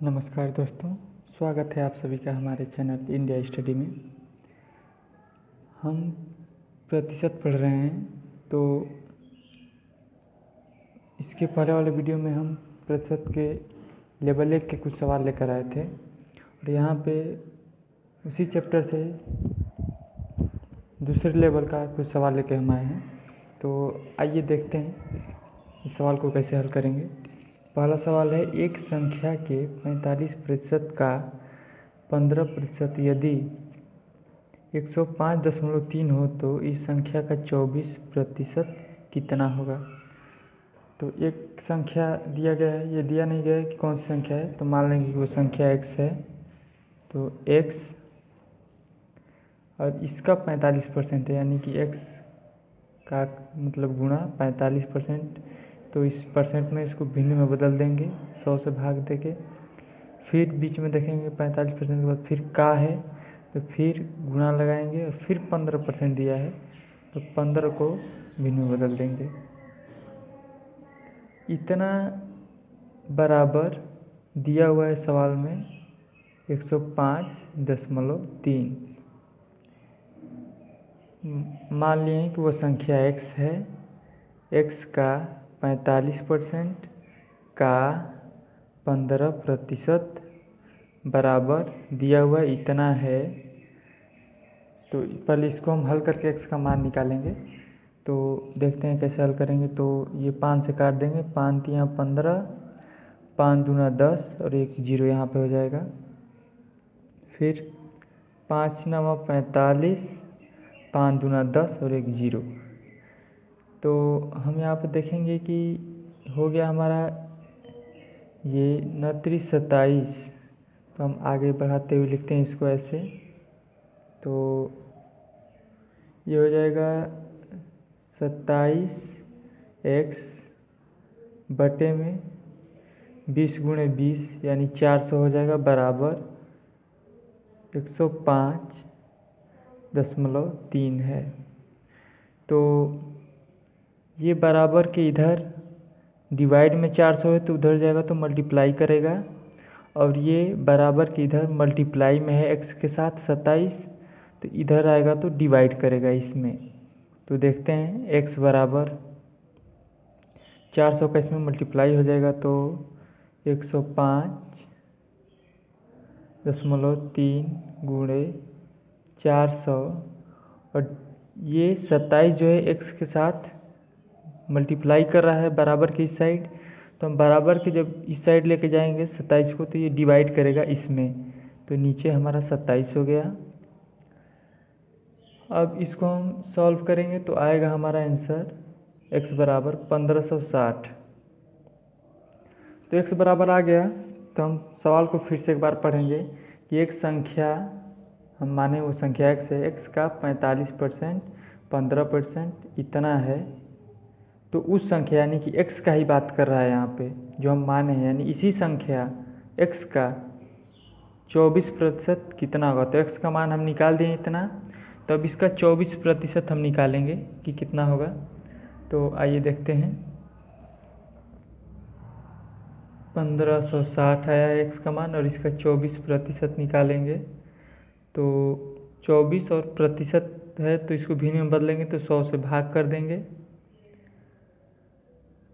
नमस्कार दोस्तों, स्वागत है आप सभी का हमारे चैनल इंडिया स्टडी में। हम प्रतिशत पढ़ रहे हैं, तो इसके पहले वाले वीडियो में हम प्रतिशत के लेवल 1 के कुछ सवाल लेकर आए थे और यहाँ पे उसी चैप्टर से दूसरे लेवल का कुछ सवाल लेकर हम आए हैं। तो आइए देखते हैं इस सवाल को कैसे हल करेंगे। पहला सवाल है, एक संख्या के 45% का 15% यदि 105.3 हो तो इस संख्या का 24% कितना होगा। तो एक संख्या दिया गया है, ये दिया नहीं गया है कि कौन सी संख्या है, तो मान लेंगे कि वो संख्या x है। तो x और इसका 45% है, यानी कि x का मतलब गुणा 45%। तो इस परसेंट में इसको भिन्न में बदल देंगे, 100 से भाग देंगे। फिर बीच में देखेंगे 45% के बाद फिर का है, तो फिर गुणा लगाएंगे और फिर 15% दिया है, तो 15 को भिन्न में बदल देंगे। इतना बराबर दिया हुआ है सवाल में 105.3। मान लिए कि वो संख्या x है। x का 45% का 15% बराबर दिया हुआ इतना है। तो पहले इसको हम हल करके x का मान निकालेंगे। तो देखते हैं कैसे हल करेंगे। तो ये 5 से काट देंगे, 5 तिया 15, 5 दूना 10 और एक 0 यहाँ पे हो जाएगा। फिर 5 नवा 45, 5 दूना 10 और एक 0। तो हम यहाँ पे देखेंगे कि हो गया हमारा ये 29, 27। तो हम आगे बढ़ाते हुए लिखते हैं इसको ऐसे। तो ये हो जाएगा 27x बटे में 20 गुणे 20 यानी 400 हो जाएगा, बराबर 105.3 है। तो ये बराबर के इधर डिवाइड में 400 है तो उधर जाएगा तो मल्टीप्लाई करेगा, और ये बराबर के इधर मल्टीप्लाई में है x के साथ 27, तो इधर आएगा तो डिवाइड करेगा इसमें। तो देखते हैं x बराबर 400 का इसमें मल्टीप्लाई हो जाएगा तो 105.3 गुणे 400, और ये 27 जो है x के साथ मल्टीप्लाई कर रहा है बराबर के इस साइड। तो हम बराबर के जब इस साइड लेके जाएंगे 27 को, तो ये डिवाइड करेगा इसमें, तो नीचे हमारा 27 हो गया। अब इसको हम सॉल्व करेंगे तो आएगा हमारा आंसर x बराबर 1560। तो x बराबर आ गया। तो हम सवाल को फिर से एक बार पढ़ेंगे कि एक संख्या, हम माने वो संख्या x है, x का 45% 15% इतना है। तो उस संख्या यानी कि x का ही बात कर रहा है यहाँ पे जो हम माने हैं, यानी इसी संख्या x का 24% कितना होगा। तो x का मान हम निकाल दिए इतना, तो अब इसका 24% हम निकालेंगे कि कितना होगा। तो आइए देखते हैं। 1560 आया है x का मान, और इसका 24% निकालेंगे। तो 24 और प्रतिशत है तो इसको भिन्न में बदलेंगे तो 100 से भाग कर देंगे।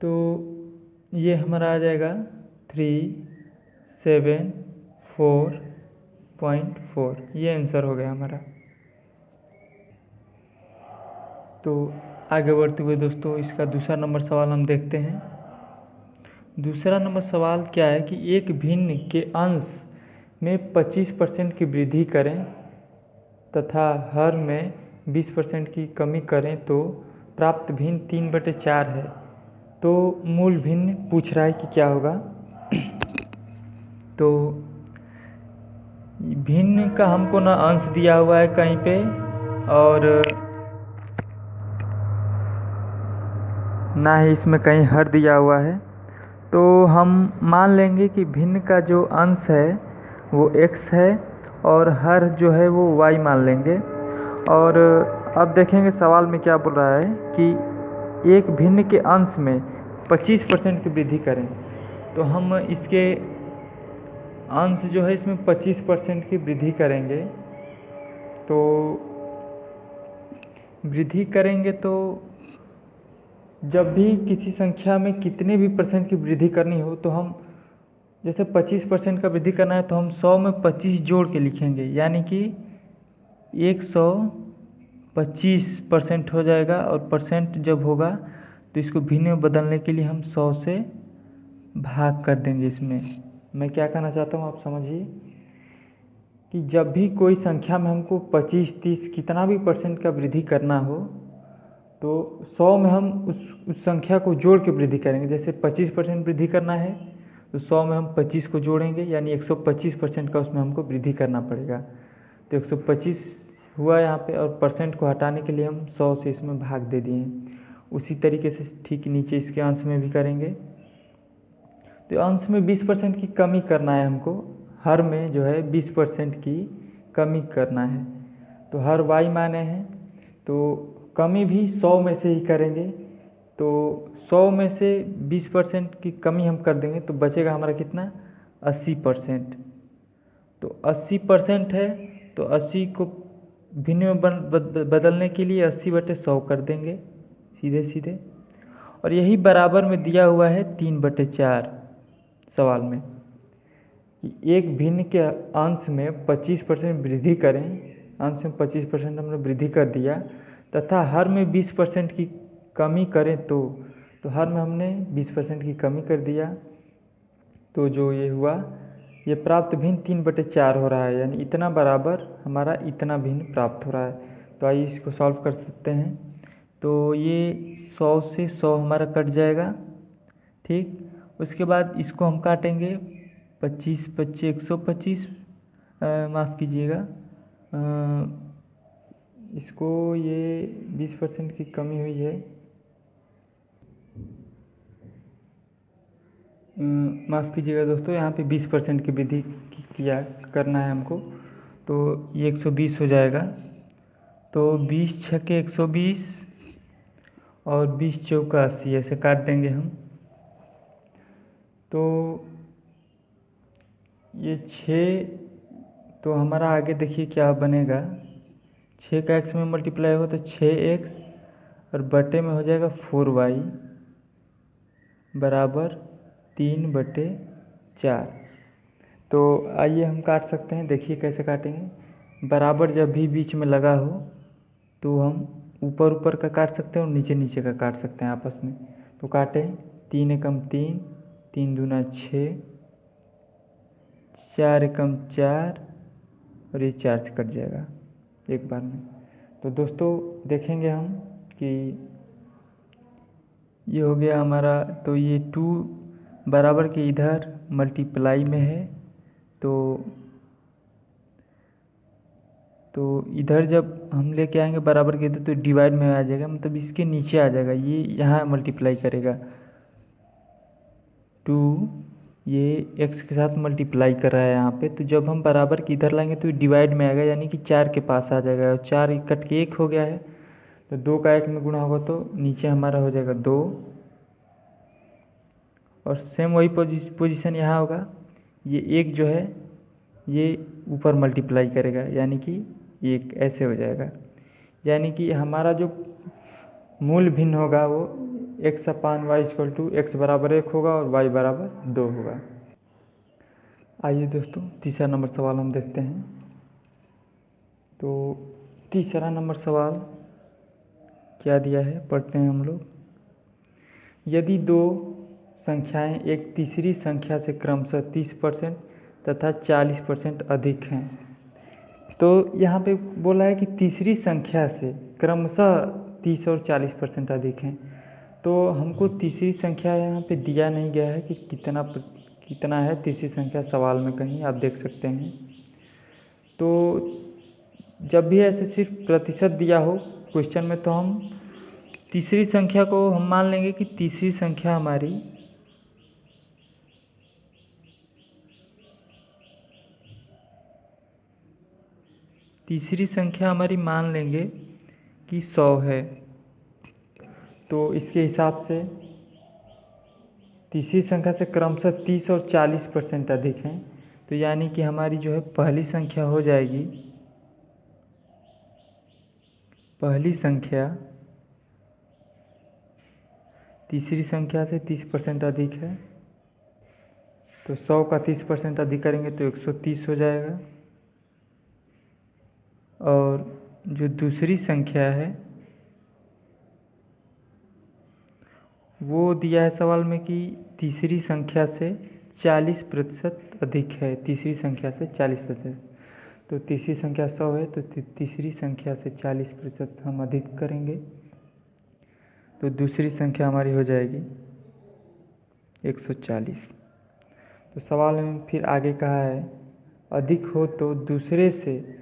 तो ये हमारा आ जाएगा 374.4। ये आंसर हो गया हमारा। तो आगे बढ़ते हुए दोस्तों इसका दूसरा नंबर सवाल हम देखते हैं। दूसरा नंबर सवाल क्या है कि एक भिन्न के अंश में 25% की वृद्धि करें तथा हर में 20% की कमी करें तो प्राप्त भिन्न 3/4 है। तो मूल भिन्न पूछ रहा है कि क्या होगा। तो भिन्न का हमको ना अंश दिया हुआ है कहीं पे, और ना ही इसमें कहीं हर दिया हुआ है। तो हम मान लेंगे कि भिन्न का जो अंश है वो x है और हर जो है वो y मान लेंगे। और अब देखेंगे सवाल में क्या बोल रहा है कि एक भिन्न के अंश में 25% की वृद्धि करें। तो हम इसके अंश जो है इसमें 25% की वृद्धि करेंगे। तो वृद्धि करेंगे तो जब भी किसी संख्या में कितने भी परसेंट की वृद्धि करनी हो तो हम जैसे 25% का वृद्धि करना है तो हम 100 में 25 जोड़ के लिखेंगे, यानी कि 125% हो जाएगा। और परसेंट जब होगा तो इसको भिन्न में बदलने के लिए हम 100 से भाग कर देंगे। इसमें मैं क्या कहना चाहता हूँ आप समझिए कि जब भी कोई संख्या में हमको 25, 30 कितना भी परसेंट का वृद्धि करना हो तो 100 में हम उस संख्या को जोड़ के वृद्धि करेंगे। जैसे 25% वृद्धि करना है तो 100 में हम 25 को जोड़ेंगे, यानी 125% का उसमें हमको वृद्धि करना पड़ेगा। तो 125 हुआ यहाँ पे, और परसेंट को हटाने के लिए हम 100 से इसमें भाग दे दिए। उसी तरीके से ठीक नीचे इसके अंश में भी करेंगे। तो अंश में 20% की कमी करना है हमको, हर में जो है 20% की कमी करना है। तो हर y माने हैं तो कमी भी 100 में से ही करेंगे। तो 100 में से 20% की कमी हम कर देंगे तो बचेगा हमारा कितना, 80%। तो 80% है तो 80 को भिन्न में बदलने के लिए 80/100 कर देंगे सीधे सीधे। और यही बराबर में दिया हुआ है 3/4 सवाल में कि एक भिन्न के अंश में 25% वृद्धि करें। अंश में 25% हमने वृद्धि कर दिया तथा हर में 20% की कमी करें तो हर में हमने 20% की कमी कर दिया। तो जो ये हुआ, ये प्राप्त भिन्न 3/4 हो रहा है, यानी इतना बराबर हमारा इतना भिन्न प्राप्त हो रहा है। तो आइए इसको सॉल्व कर सकते हैं। तो ये 100 से 100 हमारा कट जाएगा, ठीक। उसके बाद इसको हम काटेंगे 25, 25, 125, माफ़ कीजिएगा, इसको ये 20% की कमी हुई है, माफ़ कीजिएगा दोस्तों, यहाँ पे 20% की वृद्धि किया करना है हमको। तो ये 120 हो जाएगा। तो 20 छके 120 और 20 चौका 80, ऐसे काट देंगे हम। तो ये 6, तो हमारा आगे देखिए क्या बनेगा, 6 का x में मल्टीप्लाई होगा तो 6x और बटे में हो जाएगा 4y बराबर 3/4। तो आइए हम काट सकते हैं, देखिए कैसे काटेंगे। बराबर जब भी बीच में लगा हो तो हम ऊपर ऊपर का काट सकते हैं और नीचे नीचे का काट सकते हैं आपस में। तो काटें, 3 एकम 3, 3 दूना 6, 4 एकम 4 और ये 4 से कट जाएगा एक बार में। तो दोस्तों देखेंगे हम कि ये हो गया हमारा। तो ये 2 बराबर के इधर मल्टीप्लाई में है, तो इधर जब हम लेके आएंगे बराबर के इधर तो डिवाइड में आ जाएगा, मतलब इसके नीचे आ जाएगा, ये यहाँ मल्टीप्लाई करेगा। 2 ये x के साथ मल्टीप्लाई कर रहा है यहाँ पे, तो जब हम बराबर के इधर लाएंगे तो डिवाइड में आएगा, यानी कि 4 के पास आ जाएगा। और 4 कट के 1 हो गया है, तो 2 का 1 में गुणा होगा तो नीचे हमारा हो जाएगा 2। और सेम वही पोजीशन यहाँ होगा, ये 1 जो है ये ऊपर मल्टीप्लाई करेगा, यानी कि 1 ऐसे हो जाएगा। यानी कि हमारा जो मूल भिन्न होगा वो x/y = x बराबर 1 होगा और y बराबर 2 होगा। आइए दोस्तों तीसरा नंबर सवाल हम देखते हैं। तो तीसरा नंबर सवाल क्या दिया है, पढ़ते हैं हम लोग। यदि दो संख्याएं एक तीसरी संख्या से क्रमशः 30% तथा 40% अधिक हैं। तो यहाँ पे बोला है कि तीसरी संख्या से क्रमशः 30 और 40% अधिक हैं। तो हमको तीसरी संख्या यहाँ पे दिया नहीं गया है कि कितना है तीसरी संख्या, सवाल में कहीं आप देख सकते हैं। तो जब भी ऐसे सिर्फ प्रतिशत दिया हो क्वेश्चन में, तो हम तीसरी संख्या को हम मान लेंगे कि तीसरी संख्या हमारी मान लेंगे कि 100 है। तो इसके हिसाब से तीसरी संख्या से क्रमशः 30 और 40% अधिक हैं। तो यानी कि हमारी जो है पहली संख्या हो जाएगी, पहली संख्या तीसरी संख्या से 30% अधिक है, तो 100 का 30% अधिक करेंगे तो 130 हो जाएगा। और जो दूसरी संख्या है वो दिया है सवाल में कि तीसरी संख्या से 40% अधिक है, तीसरी संख्या से 40%। तो तीसरी संख्या 100 है, तो तीसरी संख्या से 40% हम अधिक करेंगे तो दूसरी संख्या हमारी हो जाएगी 140। तो सवाल में फिर आगे कहा है अधिक हो तो दूसरे से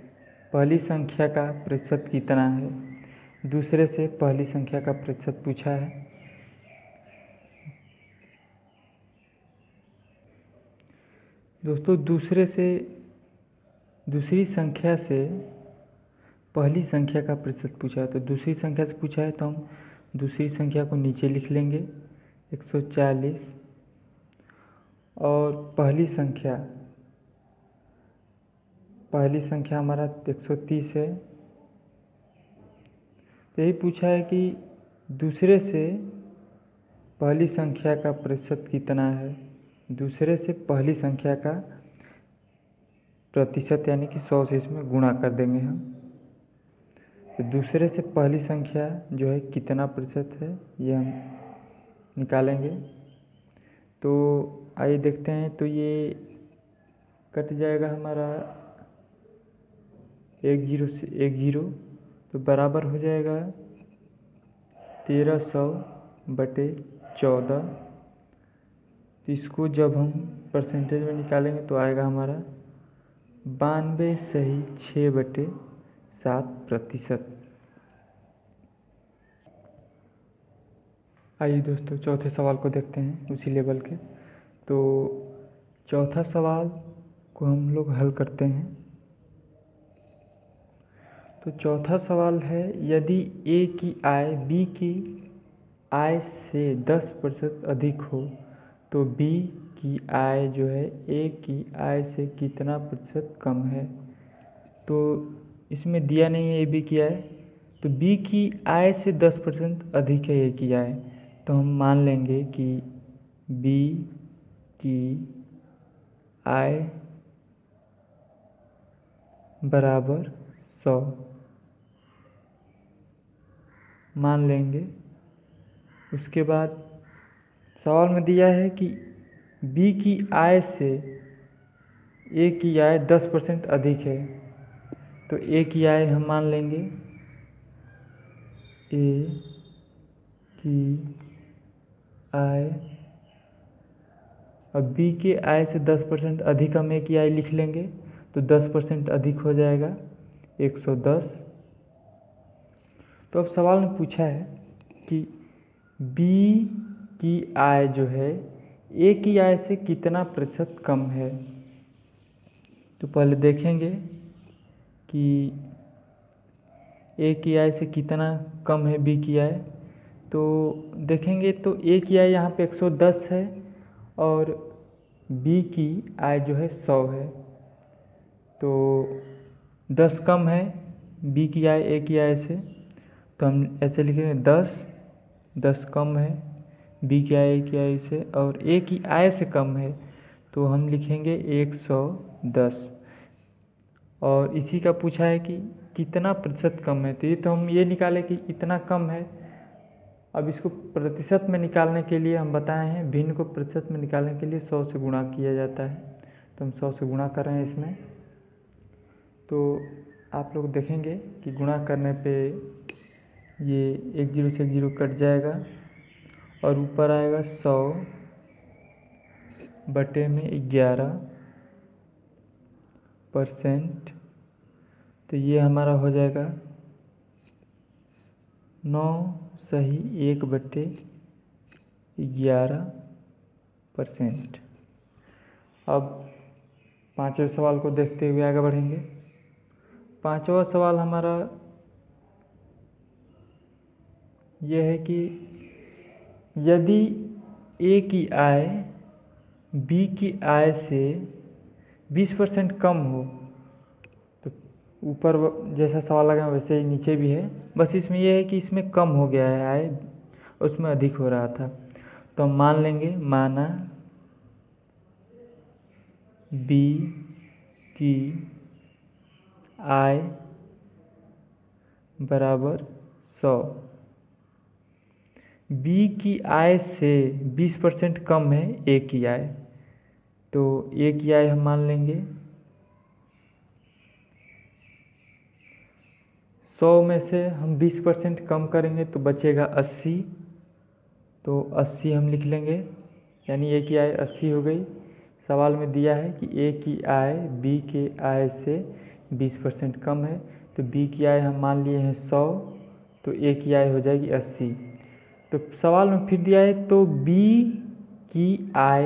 पहली संख्या का प्रतिशत कितना है। दूसरे से पहली संख्या का प्रतिशत पूछा है। दोस्तों दूसरी संख्या से पहली संख्या का प्रतिशत पूछा है, तो दूसरी संख्या से पूछा है तो हम दूसरी संख्या को नीचे लिख लेंगे 140, और पहली संख्या हमारा 130 है। तो यही पूछा है कि दूसरे से पहली संख्या का प्रतिशत कितना है। दूसरे से पहली संख्या का प्रतिशत यानी कि 100 से इसमें गुणा कर देंगे हम। तो दूसरे से पहली संख्या जो है कितना प्रतिशत है ये हम निकालेंगे। तो आइए देखते हैं। तो ये कट जाएगा हमारा 1 0 से 1 0, तो बराबर हो जाएगा 1300/14। तो इसको जब हम परसेंटेज में निकालेंगे तो आएगा हमारा 92.6/7%। आइए दोस्तों चौथे सवाल को देखते हैं उसी लेवल के। तो चौथा सवाल को हम लोग हल करते हैं। तो चौथा सवाल है यदि ए की आय बी की आय से 10% अधिक हो तो बी की आय जो है ए की आय से कितना प्रतिशत कम है। तो इसमें दिया नहीं है ए बी की आय, तो बी की आय से 10% अधिक है ए की आय, तो हम मान लेंगे कि बी की आय बराबर 100 मान लेंगे। उसके बाद सवाल में दिया है कि बी की आय से ए की आय 10% अधिक है, तो ए की आय हम मान लेंगे ए की आय, अब बी के आय से 10% अधिक हम ए की आय लिख लेंगे तो 10% अधिक हो जाएगा 110। तो अब सवाल में पूछा है कि बी की आय जो है ए की आय से कितना प्रतिशत कम है। तो पहले देखेंगे कि ए की आय से कितना कम है बी की आय। तो देखेंगे तो ए की आय यहाँ पे 110 है और बी की आय जो है 100 है, तो 10 कम है बी की आय ए की आय से, तो हम ऐसे लिखेंगे 10 कम है बी की आय ए की आय से, और ए की आय से कम है तो हम लिखेंगे 110। और इसी का पूछा है कि कितना प्रतिशत कम है, तो ये तो हम ये निकाले कि इतना कम है। अब इसको प्रतिशत में निकालने के लिए हम बताए हैं भिन्न को प्रतिशत में निकालने के लिए 100 से गुणा किया जाता है, तो हम 100 से गुणा कर रहे हैं इसमें। तो आप लोग देखेंगे कि गुणा करने पे ये 1 0 से 1 0 कट जाएगा और ऊपर आएगा 100/11%। तो ये हमारा हो जाएगा 9/1/11%। अब पांचवें सवाल को देखते हुए आगे बढ़ेंगे। पांचवा सवाल हमारा यह है कि यदि ए की आय बी की आय से 20% कम हो, तो ऊपर जैसा सवाल लगा वैसे ही नीचे भी है, बस इसमें यह है कि इसमें कम हो गया है आय, उसमें अधिक हो रहा था। तो हम मान लेंगे, माना बी की आय बराबर 100। बी की आय से 20% कम है ए की आय, तो ए की आय हम मान लेंगे 100 में से हम 20% कम करेंगे तो बचेगा 80, तो 80 हम लिख लेंगे, यानी ए की आय 80 हो गई। सवाल में दिया है कि ए की आय बी के आय से 20% कम है, तो बी की आय हम मान लिए हैं 100, तो ए की आय हो जाएगी 80। तो सवाल में फिर दिया है तो बी की आय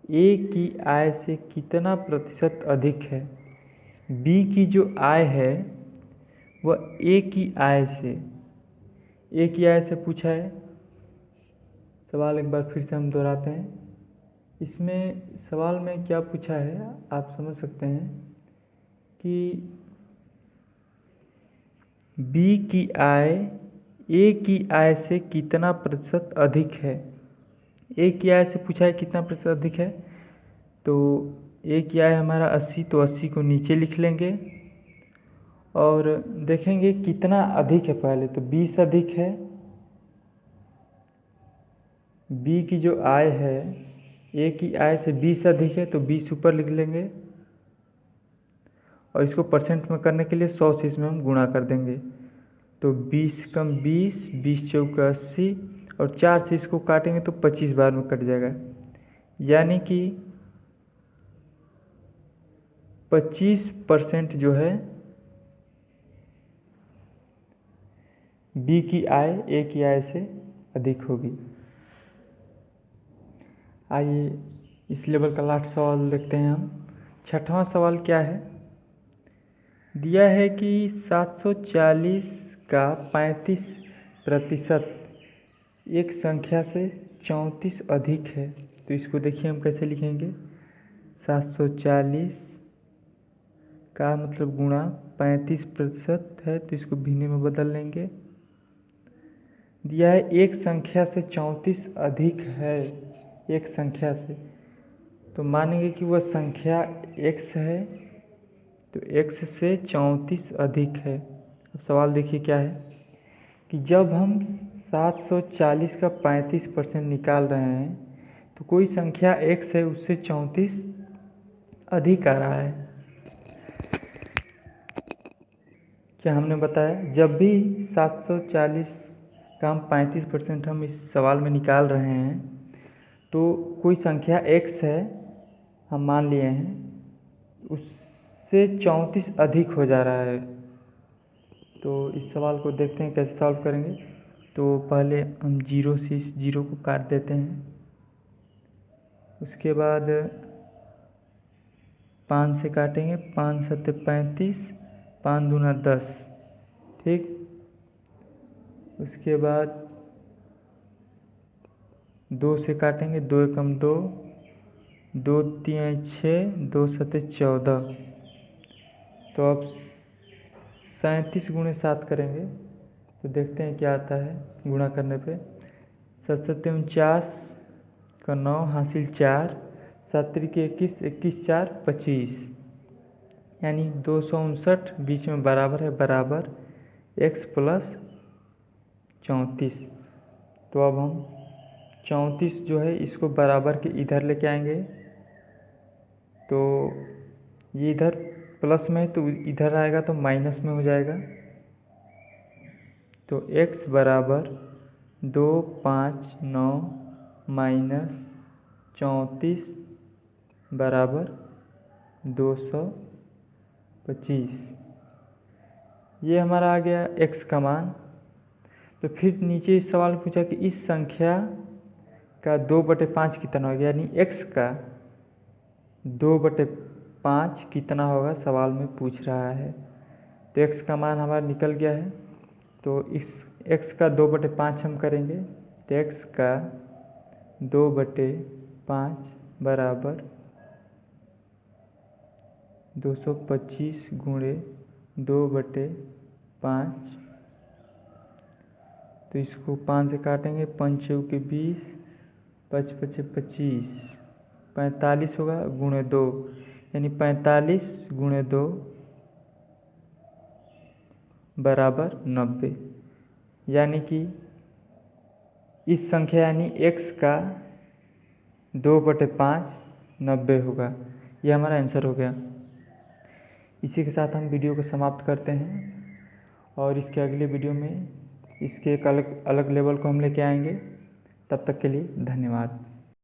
ए की आय से कितना प्रतिशत अधिक है। बी की जो आय है वह ए की आय से पूछा है। सवाल एक बार फिर से हम दोहराते हैं। इसमें सवाल में क्या पूछा है आप समझ सकते हैं कि बी की आय ए की आय से कितना प्रतिशत अधिक है। ए की आय से पूछा है कितना प्रतिशत अधिक है, तो ए की आय हमारा 80, तो 80 को नीचे लिख लेंगे और देखेंगे कितना अधिक है। पहले तो 20 अधिक है, बी की जो आय है ए की आय से 20 अधिक है, तो 20 ऊपर लिख लेंगे और इसको परसेंट में करने के लिए 100 से इसमें हम गुणा कर देंगे। तो 20 कम 20, 20 चौका 80 और 4 से इसको काटेंगे तो 25 बार में कट जाएगा, यानी कि 25% जो है बी की आय ए की आय से अधिक होगी। आइए इस लेवल का लास्ट सवाल देखते हैं हम। 6वां सवाल क्या है, दिया है कि 740 का 35% एक संख्या से 34 अधिक है। तो इसको देखिए हम कैसे लिखेंगे, 740 का मतलब गुणा 35% है, तो इसको भिन्न में बदल लेंगे। दिया है एक संख्या से 34 अधिक है, एक संख्या से, तो मानेंगे कि वह संख्या x है, तो x से 34 अधिक है। अब सवाल देखिए क्या है कि जब हम 740 का 35% निकाल रहे हैं तो कोई संख्या x है उससे 34 अधिक आ रहा है। क्या हमने बताया, जब भी 740 का हम 35% हम इस सवाल में निकाल रहे हैं तो कोई संख्या x है हम मान लिए हैं, उससे 34 अधिक हो जा रहा है। तो इस सवाल को देखते हैं कैसे सॉल्व करेंगे। तो पहले हम 0 से इस 0 को काट देते हैं, उसके बाद 5 से काटेंगे, 5 7 35, 5 दूना 10, ठीक। उसके बाद 2 से काटेंगे, 2 एकम 2, 2 3 6, 2 7 14। तो अब 37 गुणे 7 करेंगे तो देखते हैं क्या आता है गुणा करने पे। 7 7 49 का 9 हासिल 4, 7 3 21, 21 4 25, यानी 259 बीच में बराबर है, बराबर x प्लस 34। तो अब हम 34 जो है इसको बराबर के इधर लेके आएंगे, तो ये इधर प्लस में है तो इधर आएगा तो माइनस में हो जाएगा। तो x बराबर 2 5 9 माइनस 34 बराबर 225। ये हमारा आ गया x का मान। तो फिर नीचे इस सवाल में पूछा कि इस संख्या का 2/5 कितना होगा, यानी x का 2/5 कितना होगा सवाल में पूछ रहा है। तो x का मान हमारा निकल गया है, तो इस x का 2/5 हम करेंगे, तो x का 2/5 बराबर 225 गुणे 2/5। तो इसको 5 से काटेंगे, 5 चौके 20, 5 पचे 25, 45 होगा गुणे 2, यानी 45 गुणे 2 बराबर 90। यानी कि इस संख्या यानी x का 2/5 90 होगा। यह हमारा आंसर हो गया। इसी के साथ हम वीडियो को समाप्त करते हैं और इसके अगले वीडियो में इसके एक अलग लेवल को हम लेके आएंगे। तब तक के लिए धन्यवाद।